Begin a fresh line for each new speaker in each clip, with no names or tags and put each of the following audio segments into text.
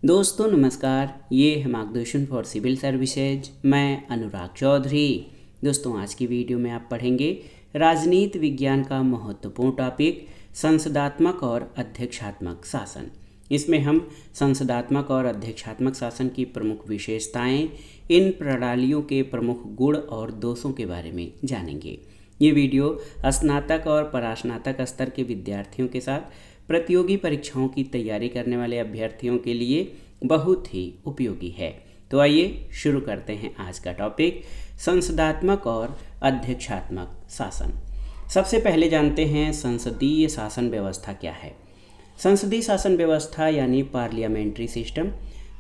दोस्तों नमस्कार, ये है मार्गदर्शन फॉर सिविल सर्विसेज। मैं अनुराग चौधरी। दोस्तों आज की वीडियो में आप पढ़ेंगे राजनीति विज्ञान का महत्वपूर्ण टॉपिक संसदात्मक और अध्यक्षात्मक शासन। इसमें हम संसदात्मक और अध्यक्षात्मक शासन की प्रमुख विशेषताएं, इन प्रणालियों के प्रमुख गुण और दोषों के बारे में जानेंगे। ये वीडियो स्नातक और परास्नातक स्तर के विद्यार्थियों के साथ प्रतियोगी परीक्षाओं की तैयारी करने वाले अभ्यर्थियों के लिए बहुत ही उपयोगी है। तो आइए शुरू करते हैं आज का टॉपिक, संसदात्मक और अध्यक्षात्मक शासन। सबसे पहले जानते हैं संसदीय शासन व्यवस्था क्या है। संसदीय शासन व्यवस्था यानी पार्लियामेंट्री सिस्टम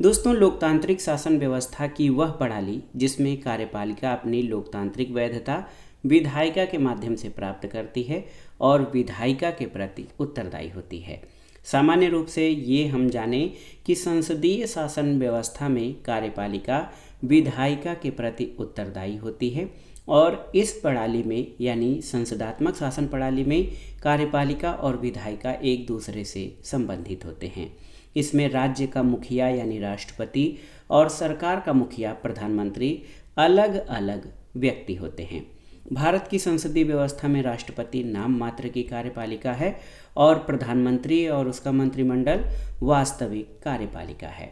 दोस्तों लोकतांत्रिक शासन व्यवस्था की वह प्रणाली जिसमें कार्यपालिका अपनी लोकतांत्रिक वैधता विधायिका के माध्यम से प्राप्त करती है और विधायिका के प्रति उत्तरदायी होती है। सामान्य रूप से ये हम जानें कि संसदीय शासन व्यवस्था में कार्यपालिका विधायिका के प्रति उत्तरदायी होती है और इस प्रणाली में यानी संसदात्मक शासन प्रणाली में कार्यपालिका और विधायिका एक दूसरे से संबंधित होते हैं। इसमें राज्य का मुखिया यानी राष्ट्रपति और सरकार का मुखिया प्रधानमंत्री अलग अलग व्यक्ति होते हैं। भारत की संसदीय व्यवस्था में राष्ट्रपति नाम मात्र की कार्यपालिका है और प्रधानमंत्री और उसका मंत्रिमंडल वास्तविक कार्यपालिका है।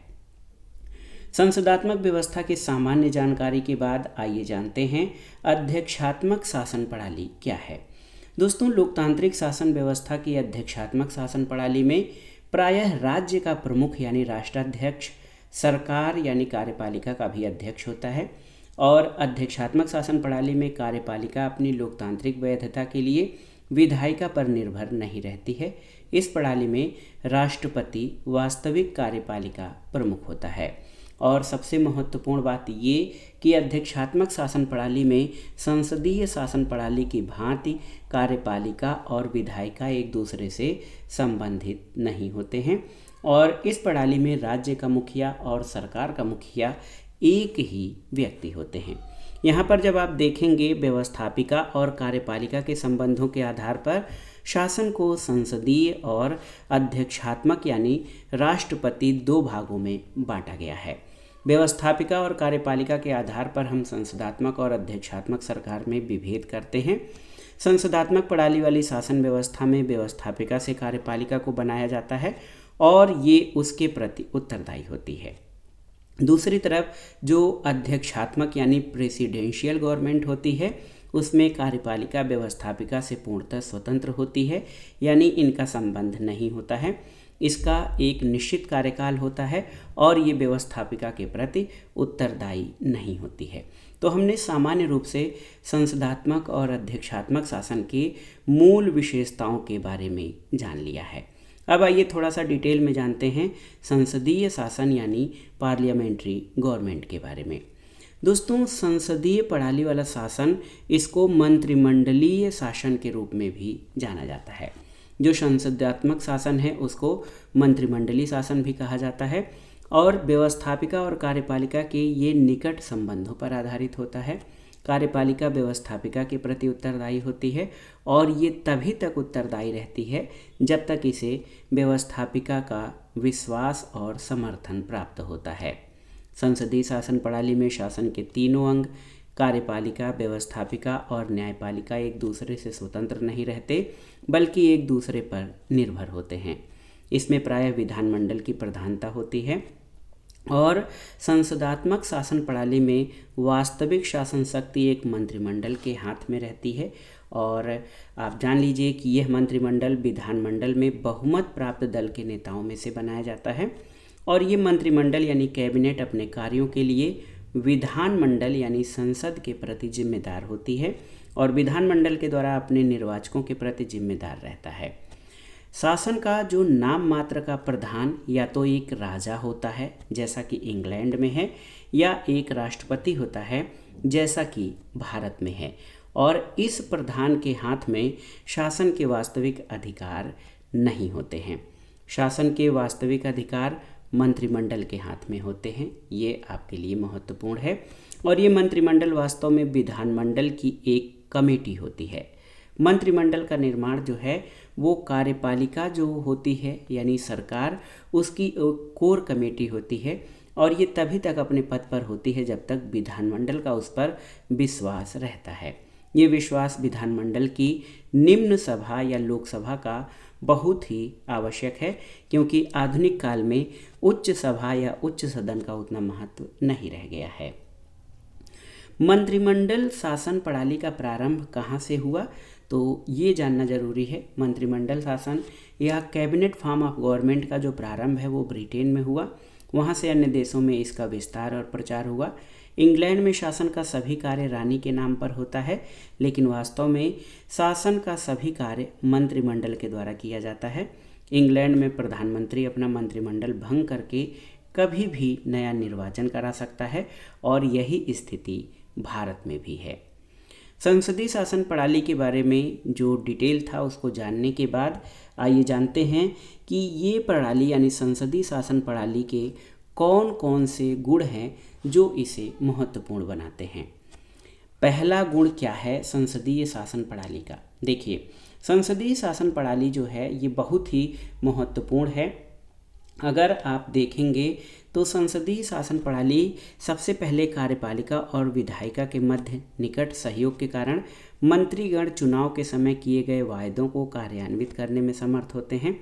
संसदात्मक व्यवस्था की सामान्य जानकारी के बाद आइए जानते हैं अध्यक्षात्मक शासन प्रणाली क्या है। दोस्तों लोकतांत्रिक शासन व्यवस्था की अध्यक्षात्मक शासन प्रणाली में प्रायः राज्य का प्रमुख यानी राष्ट्राध्यक्ष, सरकार यानी कार्यपालिका का भी अध्यक्ष होता है और अध्यक्षात्मक शासन प्रणाली में कार्यपालिका अपनी लोकतांत्रिक वैधता के लिए विधायिका पर निर्भर नहीं रहती है। इस प्रणाली में राष्ट्रपति वास्तविक कार्यपालिका प्रमुख होता है। और सबसे महत्वपूर्ण बात ये कि अध्यक्षात्मक शासन प्रणाली में संसदीय शासन प्रणाली की भांति कार्यपालिका और विधायिका एक दूसरे से संबंधित नहीं होते हैं और इस प्रणाली में राज्य का मुखिया और सरकार का मुखिया एक ही व्यक्ति होते हैं। यहाँ पर जब आप देखेंगे व्यवस्थापिका और कार्यपालिका के संबंधों के आधार पर शासन को संसदीय और अध्यक्षात्मक यानी राष्ट्रपति दो भागों में बांटा गया है। व्यवस्थापिका और कार्यपालिका के आधार पर हम संसदात्मक और अध्यक्षात्मक सरकार में विभेद करते हैं। संसदात्मक प्रणाली वाली शासन व्यवस्था में व्यवस्थापिका से कार्यपालिका को बनाया जाता है और ये उसके प्रति उत्तरदायी होती है। दूसरी तरफ जो अध्यक्षात्मक यानी प्रेसिडेंशियल गवर्नमेंट होती है उसमें कार्यपालिका व्यवस्थापिका से पूर्णतः स्वतंत्र होती है यानी इनका संबंध नहीं होता है। इसका एक निश्चित कार्यकाल होता है और ये व्यवस्थापिका के प्रति उत्तरदायी नहीं होती है। तो हमने सामान्य रूप से संसदात्मक और अध्यक्षात्मक शासन के मूल विशेषताओं के बारे में जान लिया है। अब आइए थोड़ा सा डिटेल में जानते हैं संसदीय शासन यानी पार्लियामेंट्री गवर्नमेंट के बारे में। दोस्तों संसदीय प्रणाली वाला शासन इसको मंत्रिमंडलीय शासन के रूप में भी जाना जाता है। जो संसदात्मक शासन है उसको मंत्रिमंडलीय शासन भी कहा जाता है और व्यवस्थापिका और कार्यपालिका के ये निकट संबंधों पर आधारित होता है। कार्यपालिका व्यवस्थापिका के प्रति उत्तरदायी होती है और ये तभी तक उत्तरदायी रहती है जब तक इसे व्यवस्थापिका का विश्वास और समर्थन प्राप्त होता है। संसदीय शासन प्रणाली में शासन के तीनों अंग कार्यपालिका, व्यवस्थापिका और न्यायपालिका एक दूसरे से स्वतंत्र नहीं रहते बल्कि एक दूसरे पर निर्भर होते हैं। इसमें प्रायः विधानमंडल की प्रधानता होती है और संसदात्मक शासन प्रणाली में वास्तविक शासन शक्ति एक मंत्रिमंडल के हाथ में रहती है और आप जान लीजिए कि यह मंत्रिमंडल विधानमंडल में बहुमत प्राप्त दल के नेताओं में से बनाया जाता है और ये मंत्रिमंडल यानी कैबिनेट अपने कार्यों के लिए विधानमंडल यानी संसद के प्रति जिम्मेदार होती है और विधानमंडल के द्वारा अपने निर्वाचकों के प्रति जिम्मेदार रहता है। शासन का जो नाम मात्र का प्रधान या तो एक राजा होता है जैसा कि इंग्लैंड में है या एक राष्ट्रपति होता है जैसा कि भारत में है और इस प्रधान के हाथ में शासन के वास्तविक अधिकार नहीं होते हैं। शासन के वास्तविक अधिकार मंत्रिमंडल के हाथ में होते हैं। ये आपके लिए महत्वपूर्ण है और ये मंत्रिमंडल वास्तव में विधानमंडल की एक कमेटी होती है। मंत्रिमंडल का निर्माण जो है वो कार्यपालिका जो होती है यानी सरकार, उसकी कोर कमेटी होती है और ये तभी तक अपने पद पर होती है जब तक विधानमंडल का उस पर विश्वास रहता है। ये विश्वास विधानमंडल की निम्न सभा या लोकसभा का बहुत ही आवश्यक है, क्योंकि आधुनिक काल में उच्च सभा या उच्च सदन का उतना महत्व नहीं रह गया है। मंत्रिमंडल शासन प्रणाली का प्रारंभ कहाँ से हुआ, तो ये जानना जरूरी है। मंत्रिमंडल शासन या कैबिनेट फॉर्म ऑफ गवर्नमेंट का जो प्रारंभ है वो ब्रिटेन में हुआ। वहाँ से अन्य देशों में इसका विस्तार और प्रचार हुआ। इंग्लैंड में शासन का सभी कार्य रानी के नाम पर होता है, लेकिन वास्तव में शासन का सभी कार्य मंत्रिमंडल के द्वारा किया जाता है। इंग्लैंड में प्रधानमंत्री अपना मंत्रिमंडल भंग करके कभी भी नया निर्वाचन करा सकता है और यही स्थिति भारत में भी है। संसदीय शासन प्रणाली के बारे में जो डिटेल था उसको जानने के बाद आइए जानते हैं कि ये प्रणाली यानी संसदीय शासन प्रणाली के कौन कौन से गुण हैं जो इसे महत्वपूर्ण बनाते हैं। पहला गुण क्या है संसदीय शासन प्रणाली का? देखिए, संसदीय शासन प्रणाली जो है ये बहुत ही महत्वपूर्ण है। अगर आप देखेंगे तो संसदीय शासन प्रणाली सबसे पहले कार्यपालिका और विधायिका के मध्य निकट सहयोग के कारण मंत्रीगण चुनाव के समय किए गए वायदों को कार्यान्वित करने में समर्थ होते हैं।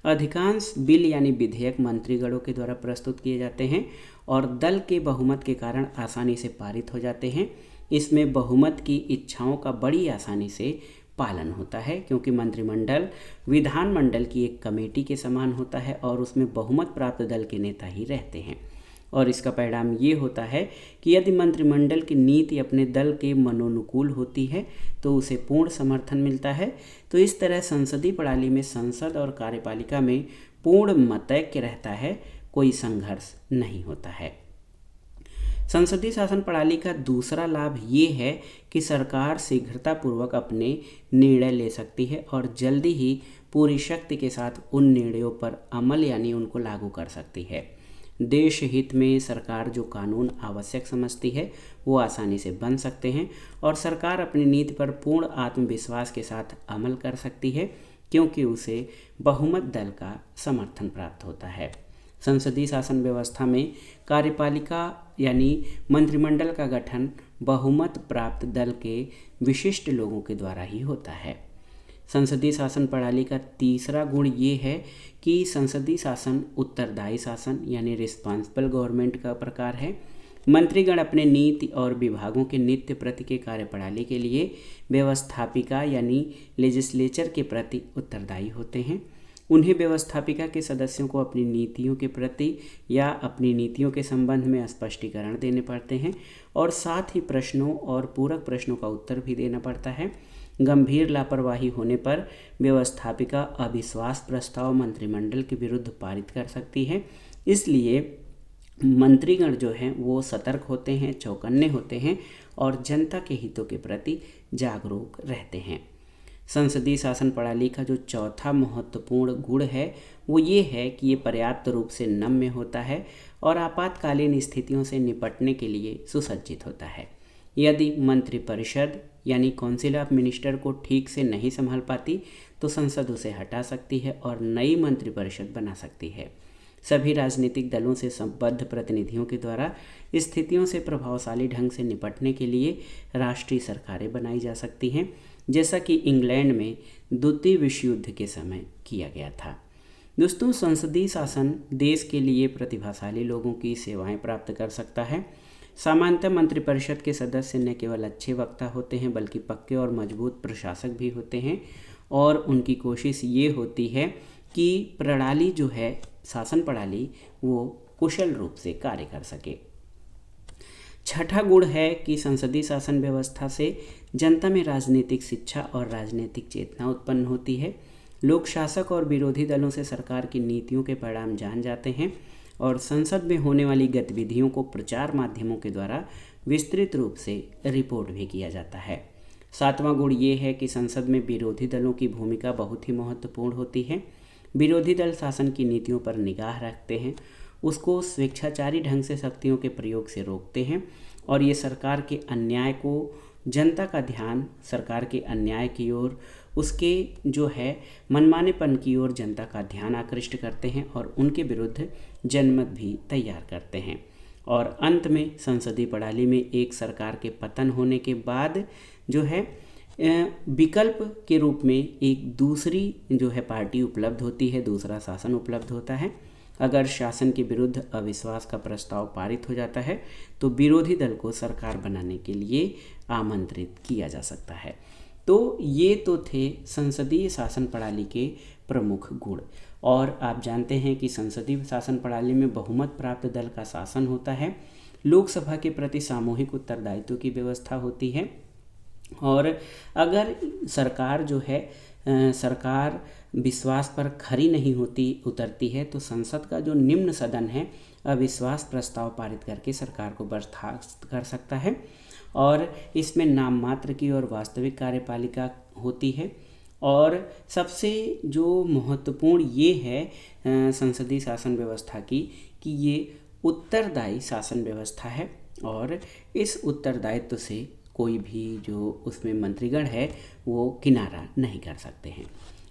अधिकांश बिल यानी विधेयक मंत्रीगणों के द्वारा प्रस्तुत किए जाते हैं और दल के बहुमत के कारण आसानी से पारित हो जाते हैं। इसमें बहुमत की इच्छाओं का बड़ी आसानी से पालन होता है, क्योंकि मंत्रिमंडल विधानमंडल की एक कमेटी के समान होता है और उसमें बहुमत प्राप्त दल के नेता ही रहते हैं। और इसका परिणाम ये होता है कि यदि मंत्रिमंडल की नीति अपने दल के मनोनुकूल होती है तो उसे पूर्ण समर्थन मिलता है। तो इस तरह संसदीय प्रणाली में संसद और कार्यपालिका में पूर्ण मतैक्य रहता है, कोई संघर्ष नहीं होता है। संसदीय शासन प्रणाली का दूसरा लाभ ये है कि सरकार शीघ्रतापूर्वक अपने निर्णय ले सकती है और जल्दी ही पूरी शक्ति के साथ उन निर्णयों पर अमल यानी उनको लागू कर सकती है। देश हित में सरकार जो कानून आवश्यक समझती है वो आसानी से बन सकते हैं और सरकार अपनी नीति पर पूर्ण आत्मविश्वास के साथ अमल कर सकती है, क्योंकि उसे बहुमत दल का समर्थन प्राप्त होता है। संसदीय शासन व्यवस्था में कार्यपालिका यानी मंत्रिमंडल का गठन बहुमत प्राप्त दल के विशिष्ट लोगों के द्वारा ही होता है। संसदीय शासन प्रणाली का तीसरा गुण ये है कि संसदीय शासन उत्तरदायी शासन यानी रिस्पॉन्सिबल गवर्नमेंट का प्रकार है। मंत्रीगण अपने नीति और विभागों के नित्य प्रति के कार्यप्रणाली के लिए व्यवस्थापिका यानी लेजिस्लेचर के प्रति उत्तरदायी होते हैं। उन्हें व्यवस्थापिका के सदस्यों को अपनी नीतियों के प्रति या अपनी नीतियों के संबंध में स्पष्टीकरण देने पड़ते हैं और साथ ही प्रश्नों और पूरक प्रश्नों का उत्तर भी देना पड़ता है। गंभीर लापरवाही होने पर व्यवस्थापिका अविश्वास प्रस्ताव मंत्रिमंडल के विरुद्ध पारित कर सकती है। इसलिए मंत्रीगण जो हैं वो सतर्क होते हैं, चौकन्ने होते हैं और जनता के हितों के प्रति जागरूक रहते हैं। संसदीय शासन प्रणाली का जो चौथा महत्वपूर्ण गुण है वो ये है कि ये पर्याप्त रूप से नम्य होता है और आपातकालीन स्थितियों से निपटने के लिए सुसज्जित होता है। यदि मंत्रिपरिषद यानी काउंसिल ऑफ मिनिस्टर को ठीक से नहीं संभाल पाती तो संसद उसे हटा सकती है और नई मंत्रिपरिषद बना सकती है। सभी राजनीतिक दलों से संबद्ध प्रतिनिधियों के द्वारा स्थितियों से प्रभावशाली ढंग से निपटने के लिए राष्ट्रीय सरकारें बनाई जा सकती हैं, जैसा कि इंग्लैंड में द्वितीय विश्व युद्ध के समय किया गया था। दोस्तों, संसदीय शासन देश के लिए प्रतिभाशाली लोगों की सेवाएं प्राप्त कर सकता है। सामान्यतः मंत्रिपरिषद के सदस्य न केवल अच्छे वक्ता होते हैं बल्कि पक्के और मजबूत प्रशासक भी होते हैं और उनकी कोशिश ये होती है कि प्रणाली जो है शासन प्रणाली वो कुशल रूप से कार्य कर सके। छठा गुण है कि संसदीय शासन व्यवस्था से जनता में राजनीतिक शिक्षा और राजनीतिक चेतना उत्पन्न होती है। लोग शासक और विरोधी दलों से सरकार की नीतियों के परिणाम जान जाते हैं और संसद में होने वाली गतिविधियों को प्रचार माध्यमों के द्वारा विस्तृत रूप से रिपोर्ट भी किया जाता है। सातवां गुण ये है कि संसद में विरोधी दलों की भूमिका बहुत ही महत्वपूर्ण होती है। विरोधी दल शासन की नीतियों पर निगाह रखते हैं, उसको स्वेच्छाचारी ढंग से शक्तियों के प्रयोग से रोकते हैं और ये सरकार के अन्याय को जनता का ध्यान सरकार के अन्याय की ओर, उसके जो है मनमानेपन की ओर जनता का ध्यान आकृष्ट करते हैं और उनके विरुद्ध जनमत भी तैयार करते हैं। और अंत में संसदीय प्रणाली में एक सरकार के पतन होने के बाद जो है विकल्प के रूप में एक दूसरी जो है पार्टी उपलब्ध होती है, दूसरा शासन उपलब्ध होता है। अगर शासन के विरुद्ध अविश्वास का प्रस्ताव पारित हो जाता है तो विरोधी दल को सरकार बनाने के लिए आमंत्रित किया जा सकता है। तो ये तो थे संसदीय शासन प्रणाली के प्रमुख गुण। और आप जानते हैं कि संसदीय शासन प्रणाली में बहुमत प्राप्त दल का शासन होता है, लोकसभा के प्रति सामूहिक उत्तरदायित्व की व्यवस्था होती है, और अगर सरकार जो है सरकार विश्वास पर खरी नहीं उतरती है तो संसद का जो निम्न सदन है अविश्वास प्रस्ताव पारित करके सरकार को बर्खास्त कर सकता है। और इसमें नाम मात्र की और वास्तविक कार्यपालिका होती है। और सबसे जो महत्वपूर्ण ये है संसदीय शासन व्यवस्था की कि ये उत्तरदायी शासन व्यवस्था है, और इस उत्तरदायित्व से कोई भी जो उसमें मंत्रीगण है वो किनारा नहीं कर सकते हैं।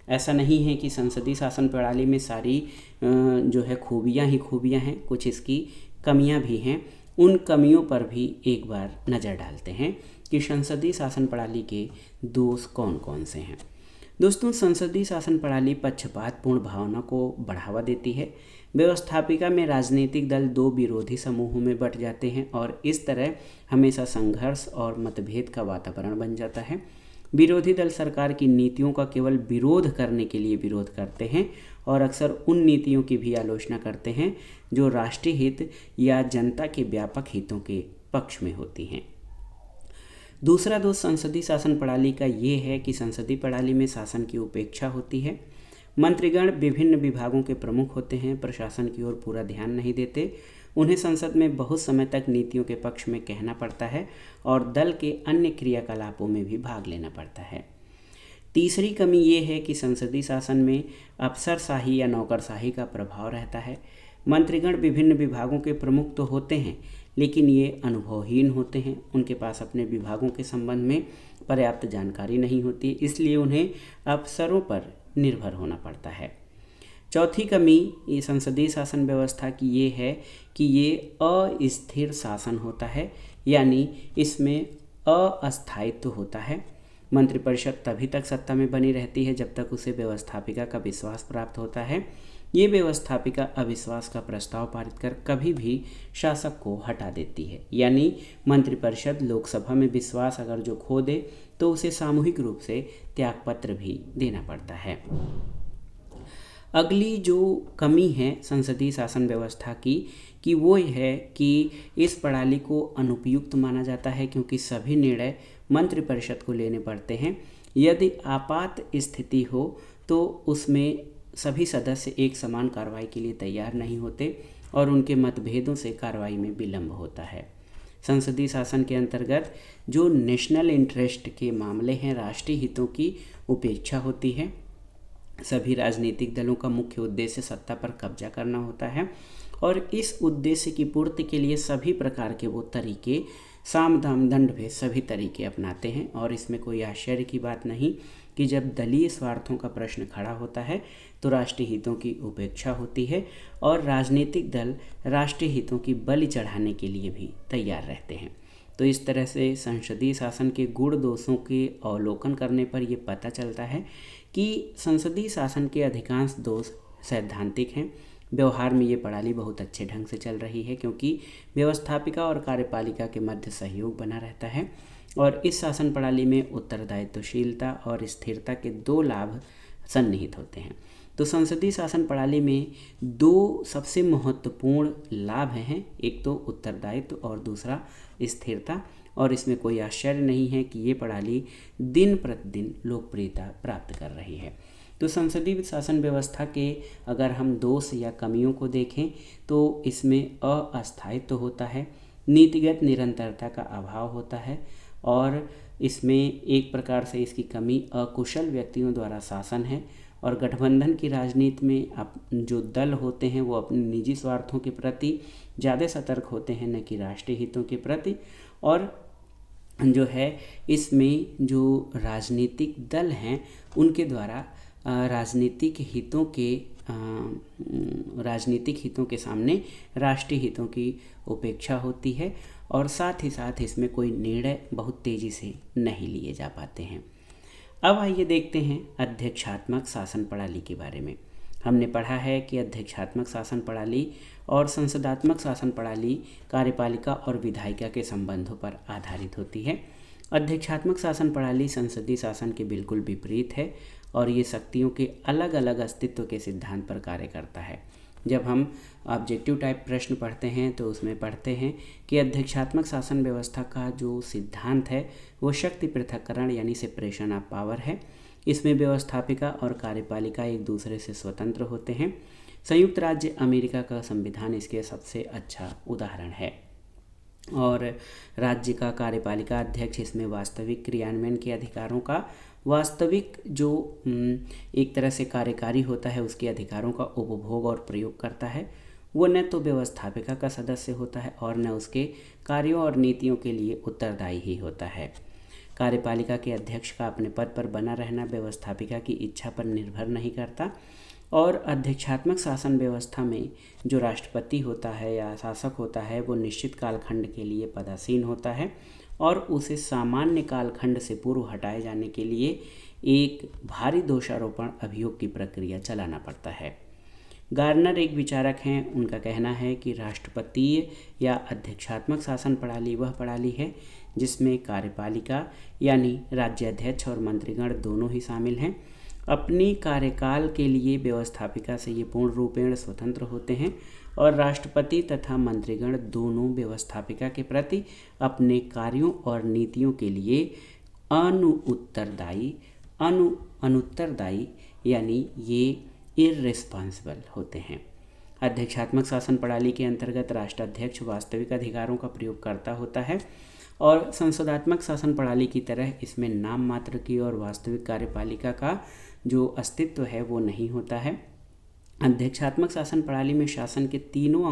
ऐसा नहीं है कि संसदीय शासन प्रणाली में सारी जो है खूबियाँ ही खूबियाँ हैं, कुछ इसकी कमियाँ भी हैं। उन कमियों पर भी एक बार नज़र डालते हैं कि संसदीय शासन प्रणाली के दोष कौन कौन से हैं। दोस्तों, संसदीय शासन प्रणाली पक्षपातपूर्ण भावना को बढ़ावा देती है। व्यवस्थापिका में राजनीतिक दल दो विरोधी समूहों में बंट जाते हैं और इस तरह हमेशा संघर्ष और मतभेद का वातावरण बन जाता है। विरोधी दल सरकार की नीतियों का केवल विरोध करने के लिए विरोध करते हैं और अक्सर उन नीतियों की भी आलोचना करते हैं जो राष्ट्रीय हित या जनता के व्यापक हितों के पक्ष में होती हैं। दूसरा दोष संसदीय शासन प्रणाली का ये है कि संसदीय प्रणाली में शासन की उपेक्षा होती है। मंत्रीगण विभिन्न विभागों के प्रमुख होते हैं, प्रशासन की ओर पूरा ध्यान नहीं देते। उन्हें संसद में बहुत समय तक नीतियों के पक्ष में कहना पड़ता है और दल के अन्य क्रियाकलापों में भी भाग लेना पड़ता है। तीसरी कमी ये है कि संसदीय शासन में अफसरशाही या नौकरशाही का प्रभाव रहता है। मंत्रीगण विभिन्न विभागों के प्रमुख तो होते हैं, लेकिन ये अनुभवहीन होते हैं। उनके पास अपने विभागों के संबंध में पर्याप्त जानकारी नहीं होती, इसलिए उन्हें अफसरों पर निर्भर होना पड़ता है। चौथी कमी ये संसदीय शासन व्यवस्था की ये है कि ये अस्थिर शासन होता है, यानी इसमें अस्थायित्व होता है। मंत्रिपरिषद तभी तक सत्ता में बनी रहती है जब तक उसे व्यवस्थापिका का विश्वास प्राप्त होता है। ये व्यवस्थापिका अविश्वास का प्रस्ताव पारित कर कभी भी शासक को हटा देती है, यानी मंत्रिपरिषद लोकसभा में विश्वास अगर जो खो दे तो उसे सामूहिक रूप से त्यागपत्र भी देना पड़ता है। अगली जो कमी है संसदीय शासन व्यवस्था की कि वो है कि इस प्रणाली को अनुपयुक्त माना जाता है, क्योंकि सभी निर्णय मंत्रिपरिषद को लेने पड़ते हैं। यदि आपात स्थिति हो तो उसमें सभी सदस्य एक समान कार्रवाई के लिए तैयार नहीं होते और उनके मतभेदों से कार्रवाई में विलंब होता है। संसदीय शासन के अंतर्गत जो नेशनल इंटरेस्ट के मामले हैं, राष्ट्रीय हितों की उपेक्षा होती है। सभी राजनीतिक दलों का मुख्य उद्देश्य सत्ता पर कब्जा करना होता है और इस उद्देश्य की पूर्ति के लिए सभी प्रकार के वो तरीके, साम दाम दंड भेद सभी तरीके अपनाते हैं। और इसमें कोई आश्चर्य की बात नहीं कि जब दलीय स्वार्थों का प्रश्न खड़ा होता है तो राष्ट्रीय हितों की उपेक्षा होती है और राजनीतिक दल राष्ट्रीय हितों की बलि चढ़ाने के लिए भी तैयार रहते हैं। तो इस तरह से संसदीय शासन के गुण दोषों के अवलोकन करने पर ये पता चलता है कि संसदीय शासन के अधिकांश दोष सैद्धांतिक हैं। व्यवहार में ये प्रणाली बहुत अच्छे ढंग से चल रही है, क्योंकि व्यवस्थापिका और कार्यपालिका के मध्य सहयोग बना रहता है और इस शासन प्रणाली में उत्तरदायित्वशीलता और स्थिरता के दो लाभ सन्निहित होते हैं। तो संसदीय शासन प्रणाली में दो सबसे महत्वपूर्ण लाभ हैं, एक तो उत्तरदायित्व और दूसरा स्थिरता। और इसमें कोई आश्चर्य नहीं है कि ये प्रणाली दिन प्रतिदिन लोकप्रियता प्राप्त कर रही है। तो संसदीय शासन व्यवस्था के अगर हम दोष या कमियों को देखें तो इसमें अस्थायित्व होता है, नीतिगत निरंतरता का अभाव होता है और इसमें एक प्रकार से इसकी कमी अकुशल व्यक्तियों द्वारा शासन है। और गठबंधन की राजनीति में जो दल होते हैं वो अपने निजी स्वार्थों के प्रति ज़्यादा सतर्क होते हैं, न कि राष्ट्रीय हितों के प्रति। और जो है इसमें जो राजनीतिक दल हैं उनके द्वारा राजनीतिक हितों के सामने राष्ट्रीय हितों की उपेक्षा होती है और साथ ही साथ इसमें कोई निर्णय बहुत तेज़ी से नहीं लिए जा पाते हैं। अब आइए देखते हैं अध्यक्षात्मक शासन प्रणाली के बारे में। हमने पढ़ा है कि अध्यक्षात्मक शासन प्रणाली और संसदात्मक शासन प्रणाली कार्यपालिका और विधायिका के संबंधों पर आधारित होती है। अध्यक्षात्मक शासन प्रणाली संसदीय शासन के बिल्कुल विपरीत है और ये शक्तियों के अलग अलग अस्तित्व के सिद्धांत पर कार्य करता है। जब हम ऑब्जेक्टिव टाइप प्रश्न पढ़ते हैं तो उसमें पढ़ते हैं कि अध्यक्षात्मक शासन व्यवस्था का जो सिद्धांत है वो शक्ति पृथक्करण यानी सेपरेशन ऑफ पावर है। इसमें व्यवस्थापिका और कार्यपालिका एक दूसरे से स्वतंत्र होते हैं। संयुक्त राज्य अमेरिका का संविधान इसके सबसे अच्छा उदाहरण है और राज्य का कार्यपालिका अध्यक्ष इसमें वास्तविक क्रियान्वयन के अधिकारों का वास्तविक जो एक तरह से कार्यकारी होता है उसके अधिकारों का उपभोग और प्रयोग करता है। वो न तो व्यवस्थापिका का सदस्य होता है और न उसके कार्यों और नीतियों के लिए उत्तरदायी ही होता है। कार्यपालिका के अध्यक्ष का अपने पद पर बना रहना व्यवस्थापिका की इच्छा पर निर्भर नहीं करता और अध्यक्षात्मक शासन व्यवस्था में जो राष्ट्रपति होता है या शासक होता है वो निश्चित कालखंड के लिए पदासीन होता है और उसे सामान्य कालखंड से पूर्व हटाए जाने के लिए एक भारी दोषारोपण अभियोग की प्रक्रिया चलाना पड़ता है। गार्नर एक विचारक हैं, उनका कहना है कि राष्ट्रपतीय या अध्यक्षात्मक शासन प्रणाली वह प्रणाली है जिसमें कार्यपालिका यानी राज्याध्यक्ष और मंत्रीगण दोनों ही शामिल हैं। अपनी कार्यकाल के लिए व्यवस्थापिका से ये पूर्ण रूपेण स्वतंत्र होते हैं और राष्ट्रपति तथा मंत्रीगण दोनों व्यवस्थापिका के प्रति अपने कार्यों और नीतियों के लिए अनुत्तरदायी यानी ये इररिस्पॉन्सिबल होते हैं। अध्यक्षात्मक शासन प्रणाली के अंतर्गत राष्ट्राध्यक्ष वास्तविक अधिकारों का प्रयोग करता होता है और संसदात्मक शासन प्रणाली की तरह इसमें नाम मात्र की और वास्तविक कार्यपालिका का जो अस्तित्व है वो नहीं होता है। अध्यक्षात्मक शासन प्रणाली में शासन के तीनों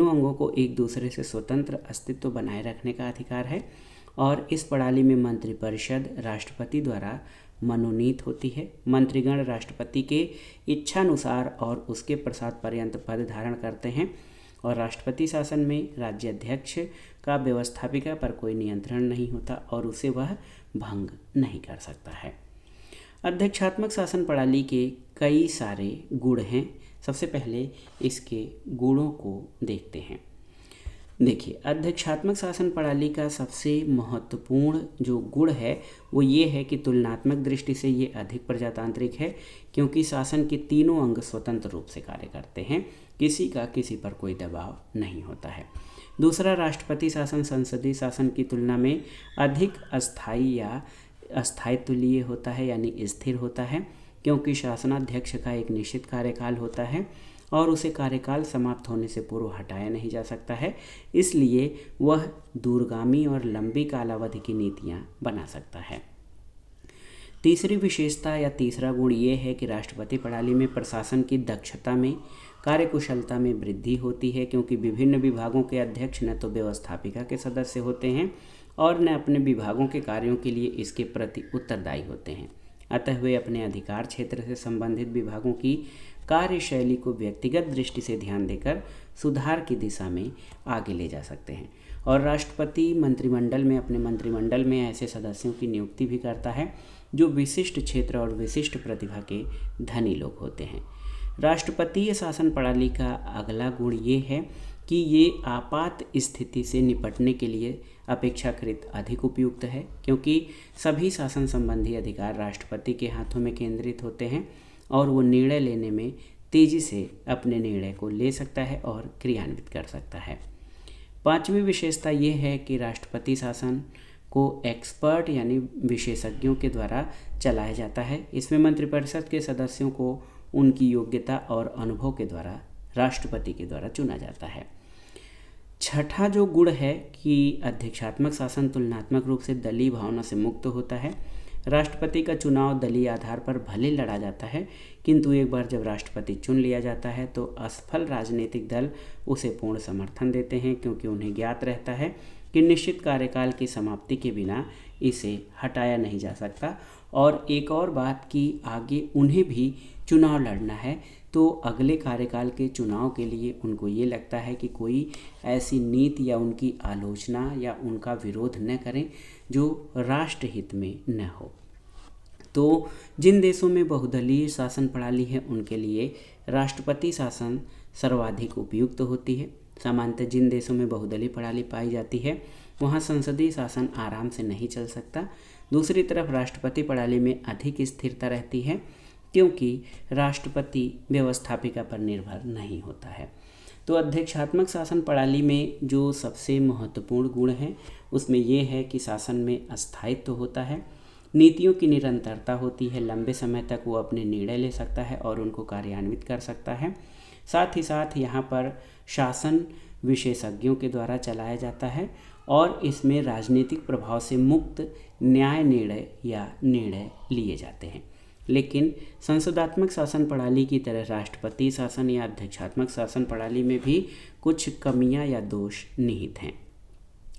अंगों को एक दूसरे से स्वतंत्र अस्तित्व बनाए रखने का अधिकार है और इस प्रणाली में मंत्रिपरिषद राष्ट्रपति द्वारा मनोनीत होती है। मंत्रीगण राष्ट्रपति के इच्छानुसार और उसके प्रसाद पर्यंत पद धारण करते हैं और राष्ट्रपति शासन में राज्याध्यक्ष का व्यवस्थापिका पर कोई नियंत्रण नहीं होता और उसे वह भंग नहीं कर सकता है। अध्यक्षात्मक शासन प्रणाली के कई सारे गुण हैं। सबसे पहले इसके गुणों को देखते हैं। देखिए, अध्यक्षात्मक शासन प्रणाली का सबसे महत्वपूर्ण जो गुण है वो ये है कि तुलनात्मक दृष्टि से ये अधिक प्रजातांत्रिक है क्योंकि शासन के तीनों अंग स्वतंत्र रूप से कार्य करते हैं, किसी का किसी पर कोई दबाव नहीं होता है। दूसरा, राष्ट्रपति शासन संसदीय शासन की तुलना में अधिक अस्थायी या अस्थायित्वलीय होता है यानी स्थिर होता है क्योंकि शासनाध्यक्ष का एक निश्चित कार्यकाल होता है और उसे कार्यकाल समाप्त होने से पूर्व हटाया नहीं जा सकता है, इसलिए वह दूरगामी और लंबी कालावधि की नीतियां बना सकता है। तीसरी विशेषता या तीसरा गुण ये है कि राष्ट्रपति प्रणाली में प्रशासन की दक्षता में कार्यकुशलता में वृद्धि होती है क्योंकि विभिन्न विभागों के अध्यक्ष न तो व्यवस्थापिका के सदस्य होते हैं और न अपने विभागों के कार्यों के लिए इसके प्रति उत्तरदायी होते हैं। अतः वे अपने अधिकार क्षेत्र से संबंधित विभागों की कार्यशैली को व्यक्तिगत दृष्टि से ध्यान देकर सुधार की दिशा में आगे ले जा सकते हैं और राष्ट्रपति मंत्रिमंडल में अपने मंत्रिमंडल में ऐसे सदस्यों की नियुक्ति भी करता है जो विशिष्ट क्षेत्र और विशिष्ट प्रतिभा के धनी लोग होते हैं। राष्ट्रपतीय शासन प्रणाली का अगला गुण ये है कि ये आपात स्थिति से निपटने के लिए अपेक्षाकृत अधिक उपयुक्त है क्योंकि सभी शासन संबंधी अधिकार राष्ट्रपति के हाथों में केंद्रित होते हैं और वो निर्णय लेने में तेज़ी से अपने निर्णय को ले सकता है और क्रियान्वित कर सकता है। पांचवी विशेषता ये है कि राष्ट्रपति शासन को एक्सपर्ट यानी विशेषज्ञों के द्वारा चलाया जाता है। इसमें मंत्रिपरिषद के सदस्यों को उनकी योग्यता और अनुभव के द्वारा राष्ट्रपति के द्वारा चुना जाता है। छठा जो गुण है कि अध्यक्षात्मक शासन तुलनात्मक रूप से दलीय भावना से मुक्त होता है। राष्ट्रपति का चुनाव दलीय आधार पर भले लड़ा जाता है किंतु एक बार जब राष्ट्रपति चुन लिया जाता है तो असफल राजनीतिक दल उसे पूर्ण समर्थन देते हैं क्योंकि उन्हें ज्ञात रहता है कि निश्चित कार्यकाल की समाप्ति के बिना इसे हटाया नहीं जा सकता। और एक और बात कि आगे उन्हें भी चुनाव लड़ना है, तो अगले कार्यकाल के चुनाव के लिए उनको ये लगता है कि कोई ऐसी नीति या उनकी आलोचना या उनका विरोध न करें जो राष्ट्रहित में न हो। तो जिन देशों में बहुदलीय शासन प्रणाली है उनके लिए राष्ट्रपति शासन सर्वाधिक उपयुक्त होती है। सामान्यतः जिन देशों में बहुदलीय प्रणाली पाई जाती है वहाँ संसदीय शासन आराम से नहीं चल सकता। दूसरी तरफ राष्ट्रपति प्रणाली में अधिक स्थिरता रहती है क्योंकि राष्ट्रपति व्यवस्थापिका पर निर्भर नहीं होता है। तो अध्यक्षात्मक शासन प्रणाली में जो सबसे महत्वपूर्ण गुण है उसमें ये है कि शासन में अस्थायित्व होता है, नीतियों की निरंतरता होती है, लंबे समय तक वो अपने निर्णय ले सकता है और उनको कार्यान्वित कर सकता है। साथ ही साथ यहाँ पर शासन विशेषज्ञों के द्वारा चलाया जाता है और इसमें राजनीतिक प्रभाव से मुक्त न्याय निर्णय लिए जाते हैं। लेकिन संसदात्मक शासन प्रणाली की तरह राष्ट्रपति शासन या अध्यक्षात्मक शासन प्रणाली में भी कुछ कमियां या दोष निहित हैं।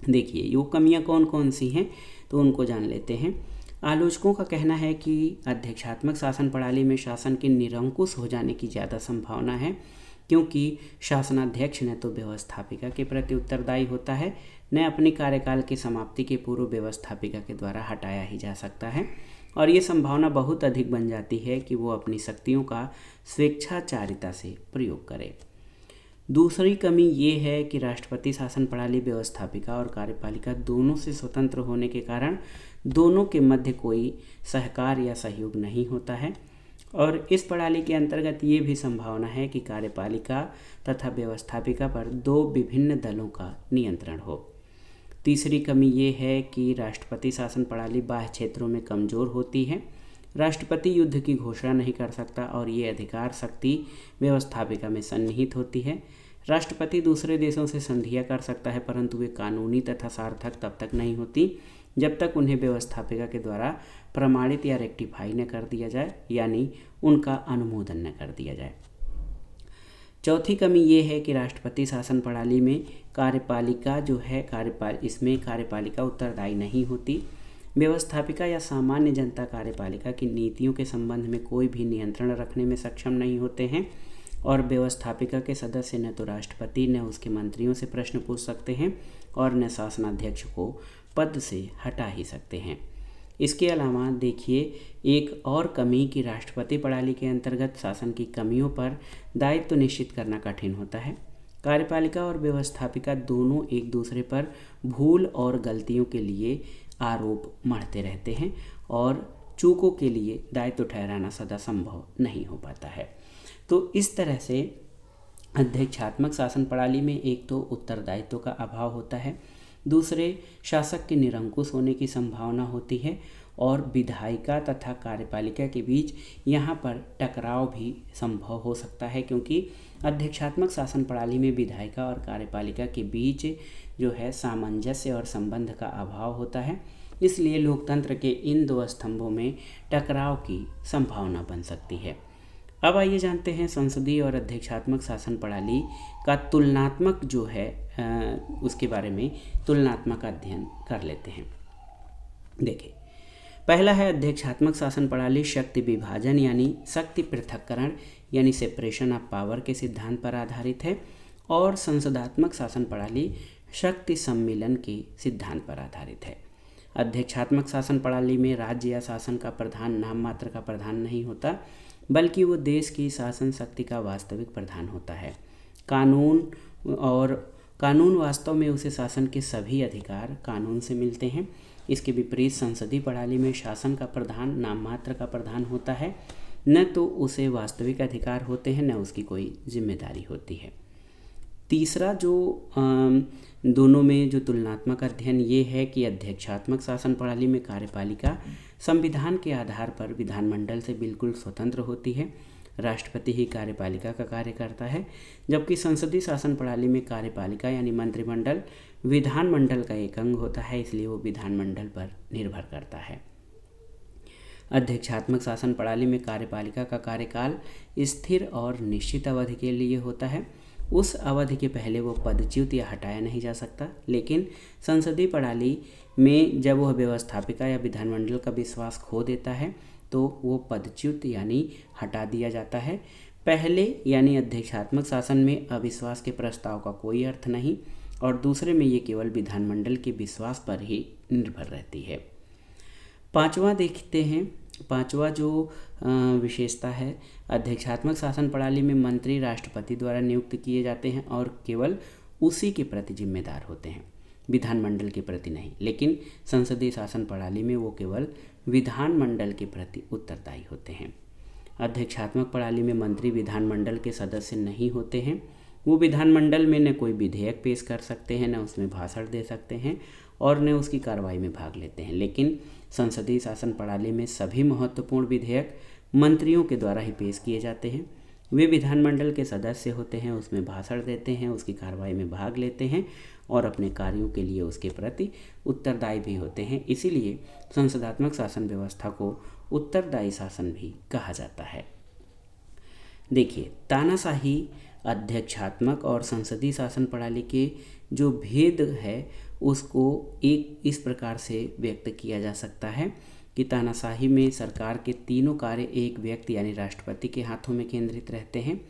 देखिए वो कमियां कौन कौन सी हैं तो उनको जान लेते हैं। आलोचकों का कहना है कि अध्यक्षात्मक शासन प्रणाली में शासन के निरंकुश हो जाने की ज़्यादा संभावना है क्योंकि शासनाध्यक्ष न तो व्यवस्थापिका के प्रति उत्तरदायी होता है, न अपनी कार्यकाल की समाप्ति के पूर्व व्यवस्थापिका के द्वारा हटाया ही जा सकता है और ये संभावना बहुत अधिक बन जाती है कि वो अपनी शक्तियों का स्वेच्छाचारिता से प्रयोग करे। दूसरी कमी ये है कि राष्ट्रपति शासन प्रणाली व्यवस्थापिका और कार्यपालिका दोनों से स्वतंत्र होने के कारण दोनों के मध्य कोई सहकार या सहयोग नहीं होता है और इस प्रणाली के अंतर्गत ये भी संभावना है कि कार्यपालिका तथा व्यवस्थापिका पर दो विभिन्न दलों का नियंत्रण हो। तीसरी कमी ये है कि राष्ट्रपति शासन प्रणाली बाह्य क्षेत्रों में कमज़ोर होती है। राष्ट्रपति युद्ध की घोषणा नहीं कर सकता और ये अधिकार शक्ति व्यवस्थापिका में सन्निहित होती है। राष्ट्रपति दूसरे देशों से संधियां कर सकता है परंतु वे कानूनी तथा सार्थक तब तक नहीं होती जब तक उन्हें व्यवस्थापिका के द्वारा प्रमाणित या रेक्टिफाई न कर दिया जाए, यानी उनका अनुमोदन न कर दिया जाए। चौथी कमी ये है कि राष्ट्रपति शासन प्रणाली में कार्यपालिका जो है इसमें कार्यपालिका उत्तरदायी नहीं होती। व्यवस्थापिका या सामान्य जनता कार्यपालिका की नीतियों के संबंध में कोई भी नियंत्रण रखने में सक्षम नहीं होते हैं और व्यवस्थापिका के सदस्य न तो राष्ट्रपति न उसके मंत्रियों से प्रश्न पूछ सकते हैं और न शासनाध्यक्ष को पद से हटा ही सकते हैं। इसके अलावा देखिए एक और कमी कि राष्ट्रपति प्रणाली के अंतर्गत शासन की कमियों पर दायित्व निश्चित करना कठिन होता है। कार्यपालिका और व्यवस्थापिका दोनों एक दूसरे पर भूल और गलतियों के लिए आरोप मढ़ते रहते हैं और चूकों के लिए दायित्व ठहराना सदा संभव नहीं हो पाता है। तो इस तरह से अध्यक्षात्मक शासन प्रणाली में एक तो उत्तरदायित्व का अभाव होता है, दूसरे शासक के निरंकुश होने की संभावना होती है और विधायिका तथा कार्यपालिका के बीच यहाँ पर टकराव भी संभव हो सकता है क्योंकि अध्यक्षात्मक शासन प्रणाली में विधायिका और कार्यपालिका के बीच जो है सामंजस्य और संबंध का अभाव होता है। इसलिए लोकतंत्र के इन दो स्तंभों में टकराव की संभावना बन सकती है। अब आइए जानते हैं संसदीय और अध्यक्षात्मक शासन प्रणाली का तुलनात्मक जो है उसके बारे में तुलनात्मक अध्ययन कर लेते हैं। देखिए पहला है अध्यक्षात्मक शासन प्रणाली शक्ति विभाजन यानी शक्ति पृथक्करण यानी सेपरेशन ऑफ पावर के सिद्धांत पर आधारित है और संसदात्मक शासन प्रणाली शक्ति सम्मिलन के सिद्धांत पर आधारित है। अध्यक्षात्मक शासन प्रणाली में राज्य या शासन का प्रधान नाम मात्र का प्रधान नहीं होता बल्कि वो देश की शासन शक्ति का वास्तविक प्रधान होता है। कानून वास्तव में उसे शासन के सभी अधिकार कानून से मिलते हैं। इसके विपरीत संसदीय प्रणाली में शासन का प्रधान नाम मात्र का प्रधान होता है, न तो उसे वास्तविक अधिकार होते हैं न उसकी कोई जिम्मेदारी होती है। तीसरा जो दोनों में जो तुलनात्मक अध्ययन ये है कि अध्यक्षात्मक शासन प्रणाली में कार्यपालिका संविधान के आधार पर विधानमंडल से बिल्कुल स्वतंत्र होती है, राष्ट्रपति ही कार्यपालिका का कार्य करता है, जबकि संसदीय शासन प्रणाली में कार्यपालिका यानी मंत्रिमंडल विधानमंडल का एक अंग होता है, इसलिए वो विधानमंडल पर निर्भर करता है। अध्यक्षात्मक शासन प्रणाली में कार्यपालिका का कार्यकाल स्थिर और निश्चित अवधि के लिए होता है उस अवधि के पहले वो पदच्युत या हटाया नहीं जा सकता। लेकिन संसदीय प्रणाली में जब वह व्यवस्थापिका या विधानमंडल का विश्वास खो देता है तो वो पदच्युत यानी हटा दिया जाता है। पहले यानी अध्यक्षात्मक शासन में अविश्वास के प्रस्ताव का कोई अर्थ नहीं और दूसरे में ये केवल विधानमंडल के विश्वास पर ही निर्भर रहती है। पांचवा देखते हैं। पांचवा जो विशेषता है, अध्यक्षात्मक शासन प्रणाली में मंत्री राष्ट्रपति द्वारा नियुक्त किए जाते हैं और केवल उसी के प्रति जिम्मेदार होते हैं, विधानमंडल के प्रति नहीं। लेकिन संसदीय शासन प्रणाली में वो केवल विधानमंडल के प्रति उत्तरदायी होते हैं। अध्यक्षात्मक प्रणाली में मंत्री विधानमंडल के सदस्य नहीं होते हैं। वो विधानमंडल में न कोई विधेयक पेश कर सकते हैं, न उसमें भाषण दे सकते हैं और न उसकी कार्रवाई में भाग लेते हैं। लेकिन संसदीय शासन प्रणाली में सभी महत्वपूर्ण विधेयक मंत्रियों के द्वारा ही पेश किए जाते हैं। वे विधानमंडल के सदस्य होते हैं, उसमें भाषण देते हैं, उसकी कार्रवाई में भाग लेते हैं और अपने कार्यों के लिए उसके प्रति उत्तरदायी भी होते हैं। इसीलिए संसदात्मक शासन व्यवस्था को उत्तरदायी शासन भी कहा जाता है। देखिए, तानाशाही, अध्यक्षात्मक और संसदीय शासन प्रणाली के जो भेद है उसको एक इस प्रकार से व्यक्त किया जा सकता है कि तानाशाही में सरकार के तीनों कार्य एक व्यक्ति यानी राष्ट्रपति के हाथों में केंद्रित रहते हैं।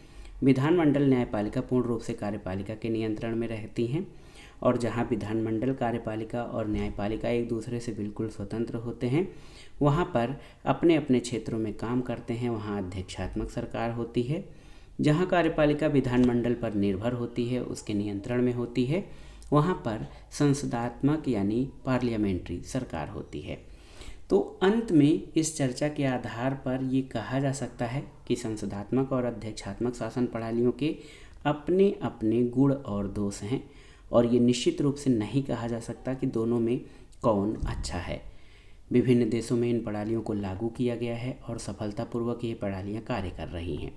विधानमंडल न्यायपालिका पूर्ण रूप से कार्यपालिका के नियंत्रण में रहती हैं और जहां विधानमंडल, कार्यपालिका और न्यायपालिका एक दूसरे से बिल्कुल स्वतंत्र होते हैं, वहां पर अपने अपने क्षेत्रों में काम करते हैं, वहां अध्यक्षात्मक सरकार होती है। जहां कार्यपालिका विधानमंडल पर निर्भर होती है, उसके नियंत्रण में होती है, वहां पर संसदात्मक यानी पार्लियामेंट्री सरकार होती है। तो अंत में इस चर्चा के आधार पर ये कहा जा सकता है कि संसदात्मक और अध्यक्षात्मक शासन प्रणालियों के अपने अपने गुण और दोष हैं और ये निश्चित रूप से नहीं कहा जा सकता कि दोनों में कौन अच्छा है। विभिन्न देशों में इन प्रणालियों को लागू किया गया है और सफलतापूर्वक ये प्रणालियाँ कार्य कर रही हैं।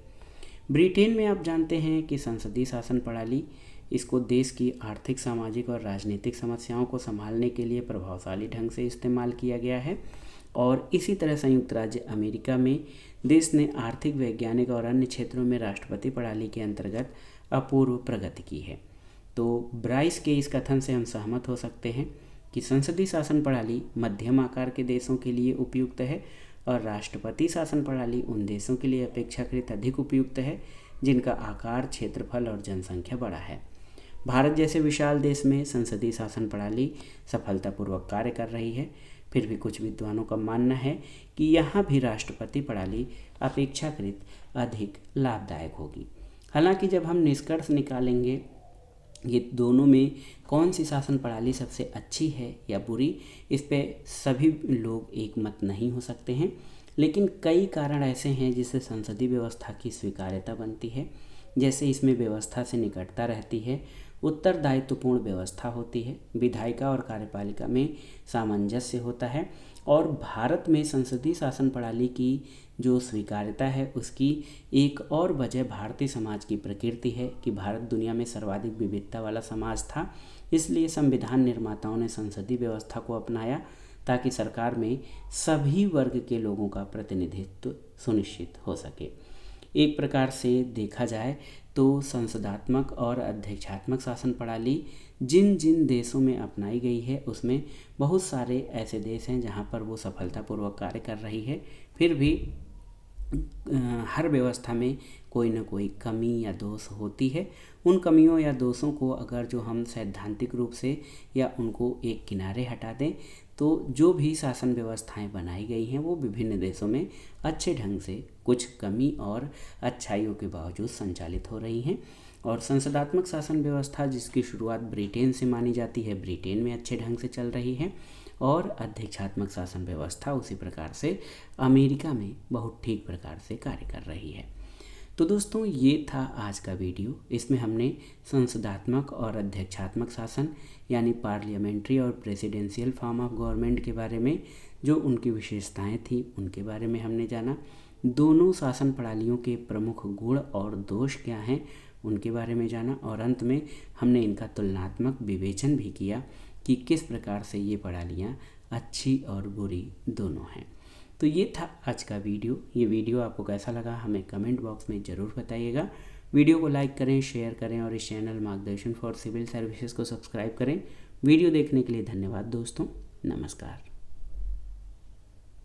ब्रिटेन में आप जानते हैं कि संसदीय शासन प्रणाली, इसको देश की आर्थिक, सामाजिक और राजनीतिक समस्याओं को संभालने के लिए प्रभावशाली ढंग से इस्तेमाल किया गया है। और इसी तरह संयुक्त राज्य अमेरिका में देश ने आर्थिक, वैज्ञानिक और अन्य क्षेत्रों में राष्ट्रपति प्रणाली के अंतर्गत अपूर्व प्रगति की है। तो ब्राइस के इस कथन से हम सहमत हो सकते हैं कि संसदीय शासन प्रणाली मध्यम आकार के देशों के लिए उपयुक्त है और राष्ट्रपति शासन प्रणाली उन देशों के लिए अपेक्षाकृत अधिक उपयुक्त है जिनका आकार, क्षेत्रफल और जनसंख्या बड़ा है। भारत जैसे विशाल देश में संसदीय शासन प्रणाली सफलतापूर्वक कार्य कर रही है। फिर भी कुछ विद्वानों का मानना है कि यहाँ भी राष्ट्रपति प्रणाली अपेक्षाकृत अधिक लाभदायक होगी। हालांकि जब हम निष्कर्ष निकालेंगे ये दोनों में कौन सी शासन प्रणाली सबसे अच्छी है या बुरी, इस पे सभी लोग एक मत नहीं हो सकते हैं। लेकिन कई कारण ऐसे हैं जिससे संसदीय व्यवस्था की स्वीकार्यता बनती है। जैसे इसमें व्यवस्था से निकटता रहती है, उत्तरदायित्वपूर्ण व्यवस्था होती है, विधायिका और कार्यपालिका में सामंजस्य होता है और भारत में संसदीय शासन प्रणाली की जो स्वीकार्यता है उसकी एक और वजह भारतीय समाज की प्रकृति है कि भारत दुनिया में सर्वाधिक विविधता वाला समाज था। इसलिए संविधान निर्माताओं ने संसदीय व्यवस्था को अपनाया ताकि सरकार में सभी वर्ग के लोगों का प्रतिनिधित्व सुनिश्चित हो सके। एक प्रकार से देखा जाए तो संसदात्मक और अध्यक्षात्मक शासन प्रणाली जिन जिन देशों में अपनाई गई है उसमें बहुत सारे ऐसे देश हैं जहां पर वो सफलतापूर्वक कार्य कर रही है। फिर भी हर व्यवस्था में कोई ना कोई कमी या दोष होती है। उन कमियों या दोषों को अगर जो हम सैद्धांतिक रूप से या उनको एक किनारे हटा दें तो जो भी शासन व्यवस्थाएं बनाई गई हैं वो विभिन्न देशों में अच्छे ढंग से कुछ कमी और अच्छाइयों के बावजूद संचालित हो रही हैं। और संसदात्मक शासन व्यवस्था जिसकी शुरुआत ब्रिटेन से मानी जाती है, ब्रिटेन में अच्छे ढंग से चल रही है और अध्यक्षात्मक शासन व्यवस्था उसी प्रकार से अमेरिका में बहुत ठीक प्रकार से कार्य कर रही है। तो दोस्तों ये था आज का वीडियो। इसमें हमने संसदात्मक और अध्यक्षात्मक शासन यानी पार्लियामेंट्री और प्रेसिडेंशियल फॉर्म ऑफ गवर्नमेंट के बारे में जो उनकी विशेषताएं थी उनके बारे में हमने जाना। दोनों शासन प्रणालियों के प्रमुख गुण और दोष क्या हैं उनके बारे में जाना और अंत में हमने इनका तुलनात्मक विवेचन भी किया कि किस प्रकार से ये प्रणालियाँ अच्छी और बुरी दोनों हैं। तो ये था आज का वीडियो। ये वीडियो आपको कैसा लगा हमें कमेंट बॉक्स में ज़रूर बताइएगा वीडियो को लाइक करें, शेयर करें और इस चैनल मार्गदर्शन फॉर सिविल सर्विसेज को सब्सक्राइब करें। वीडियो देखने के लिए धन्यवाद दोस्तों। नमस्कार।